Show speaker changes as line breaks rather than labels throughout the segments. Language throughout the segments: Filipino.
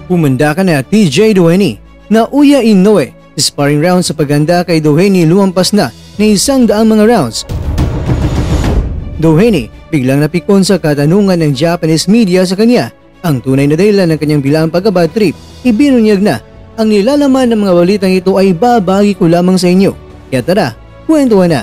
Humanda ka na TJ Duhaime. Nauya Inoue, sparring round sa paghanda kay Duhaime lumampas na 100 mga rounds. Duhaime biglang napikon sa katanungan ng Japanese media sa kanya. Ang tunay na dahilan ng kanyang bilang pagka-bad trip, ibinunyag na. Ang nilalaman ng mga balitang ito ay babagi ko lamang sa inyo. Kaya tara, kwentuhan na.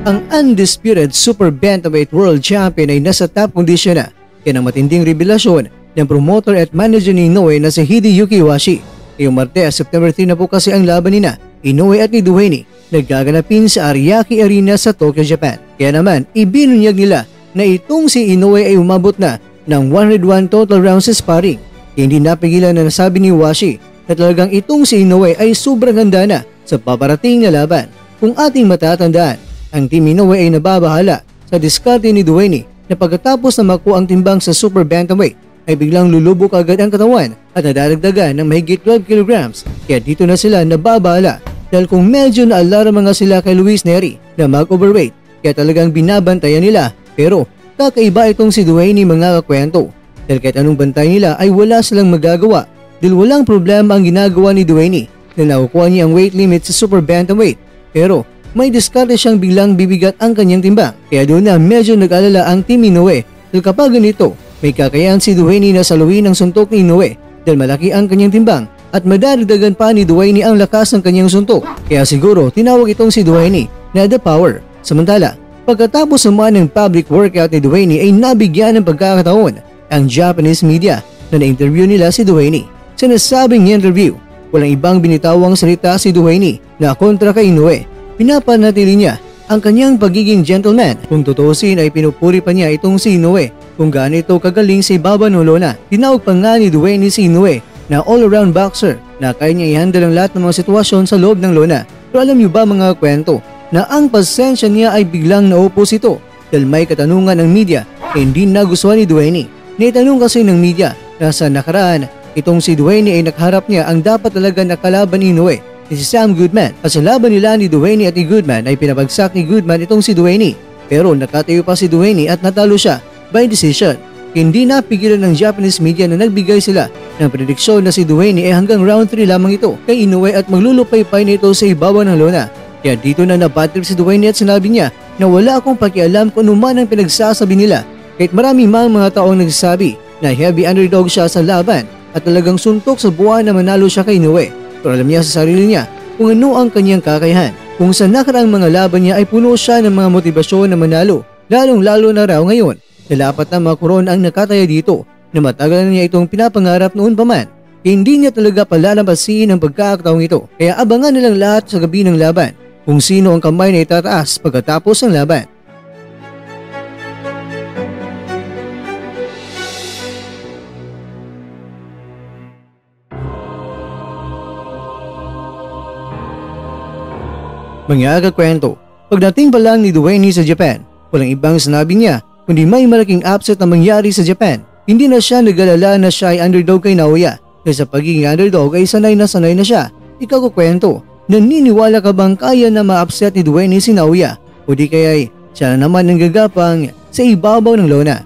Ang undisputed Super Bantamweight World Champion ay nasa top condition na. Yan ang matinding revelasyon ng promoter at manager ni Inoue na si Hideyuki Iwashi. Ngayong Martes, September 3 na po kasi ang laban nina Inoue at ni Duhaime naggaganapin sa Ariake Arena sa Tokyo, Japan. Kaya naman, ibinunyag nila na itong si Inoue ay umabot na ng 101 total rounds sa sparring. Hindi napigilan na nasabi ni Iwashi na talagang itong si Inoue ay sobrang ganda na sa paparating na laban. Kung ating matatandaan, ang Team Inoue ay nababahala sa diskarte ni Duhaime na pagkatapos na makuha ang timbang sa Super Bantamweight ay biglang lulubog agad ang katawan at nadadagdagan ng mahigit 12 kilograms. Kaya dito na sila nababahala dahil kung medyo naalarma nga sila kay Luis Nery na mag-overweight kaya talagang binabantayan nila. Pero kakaiba itong si Duhaime mga kakwento dahil kahit anong bantay nila ay wala silang magagawa dahil walang problema ang ginagawa ni Duhaime na nakukuha niya ang weight limit sa Super Bantamweight. Pero may diskarte siyang biglang bibigat ang kanyang timbang. Kaya doon na medyo nag-alala ang Team Inoue dahil kapag ganito, may kakayahan si Duhaime na saluhin ang suntok ni Inoue dahil malaki ang kanyang timbang at madadagdagan pa ni Duhaime ang lakas ng kanyang suntok. Kaya siguro tinawag itong si Duhaime na The Power. Samantala, pagkatapos naman ng public workout ni Duhaime ay nabigyan ng pagkakataon ang Japanese media na na-interview nila si Duhaime. Sinasabing interview, walang ibang binitawang salita si Duhaime na kontra kay Inoue. Pinapanatili niya ang kanyang pagiging gentleman. Kung tutusin ay pinupuri pa niya itong si Inoue kung gaano ito kagaling sa ibabaw ng lona. Tinawag pa nga ni Duhaime si Inoue na all-around boxer na kaya niya i-handle ang lahat ng mga sitwasyon sa loob ng lona. Pero alam niyo ba mga kwento na ang pasensya niya ay biglang naupos ito dahil may katanungan ng media na hindi nagustuhan ni Duhaime. Naitanong kasi ng media na sa nakaraan itong si Duhaime ay nakaharap niya ang dapat talaga na kalaban ni Inoue, si Sam Goodman. At sa laban nila ni Duhaime at ni Goodman ay pinabagsak ni Goodman itong si Duhaime. Pero nakatayo pa si Duhaime at natalo siya by decision. Hindi napigilan ng Japanese media na nagbigay sila ng prediksyon na si Duhaime ay hanggang round 3 lamang ito kay Inoue at maglulupay-pay na ito sa ibabaw ng lona. Kaya dito na nabatrip si Duhaime at sinabi niya na wala akong pakialam kung ano man ang pinagsasabi nila. Kahit marami mang mga taong nagsasabi na heavy underdog siya sa laban at talagang suntok sa buwan na manalo siya kay Inoue. Pero alam niya sa sarili niya kung ano ang kanyang kakayahan. Kung sa nakaraang mga laban niya ay puno siya ng mga motibasyon na manalo, lalong-lalo na raw ngayon na apat na mga korona ang nakataya dito na matagal na niya itong pinapangarap noon pa man. Hindi niya talaga palalampasin ang pagkakataong ito. Kaya abangan nilang lahat sa gabi ng laban kung sino ang kamay na itataas pagkatapos ng laban. Mga kakwento, pagdating pa lang ni Duhaime sa Japan, walang ibang sinabi niya kundi may malaking upset na mangyari sa Japan. Hindi na siya nag-alala na siya ay underdog kay Naoya dahil sa pagiging underdog ay sanay na siya. Ikaw kukwento, naniniwala ka bang kaya na ma-upset ni Duhaime si Naoya o di kaya ay siya na naman ang gagapang sa ibabaw ng lona?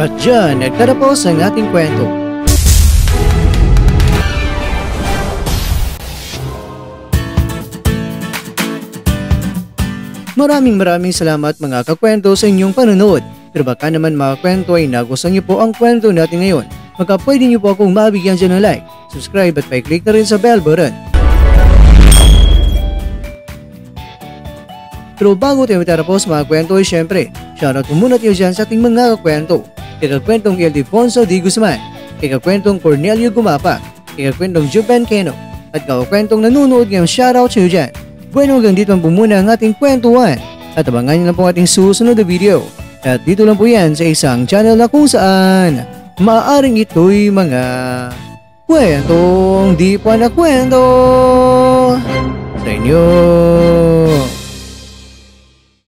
At dyan, nagtatapos ang ating kwento. Maraming salamat mga kakwento sa inyong panonood. Pero baka naman mga kwento ay nagustuhan niyo po ang kwento natin ngayon. Baka pwede niyo po akong mabigyan dyan ng like, subscribe at pa-click na rin sa bell button. Pero bago tayo matapos mga kwento ay syempre, shoutout po muna tayo dyan sa ating mga kakwento. Kay kakwentong Ildefonso D. Guzman, kay kakwentong Cornelio Gumapa, kay kakwentong Juben Keno, at kakwentong nanonood ngayong shoutout sa iyo dyan. Bueno, hanggang dito lang po muna ang ating kwentuhan at abangan niyo lang po ating susunod na video. At dito lang po yan sa isang channel na kung saan maaaring ito'y mga kwentong di pa na kwento sa inyo.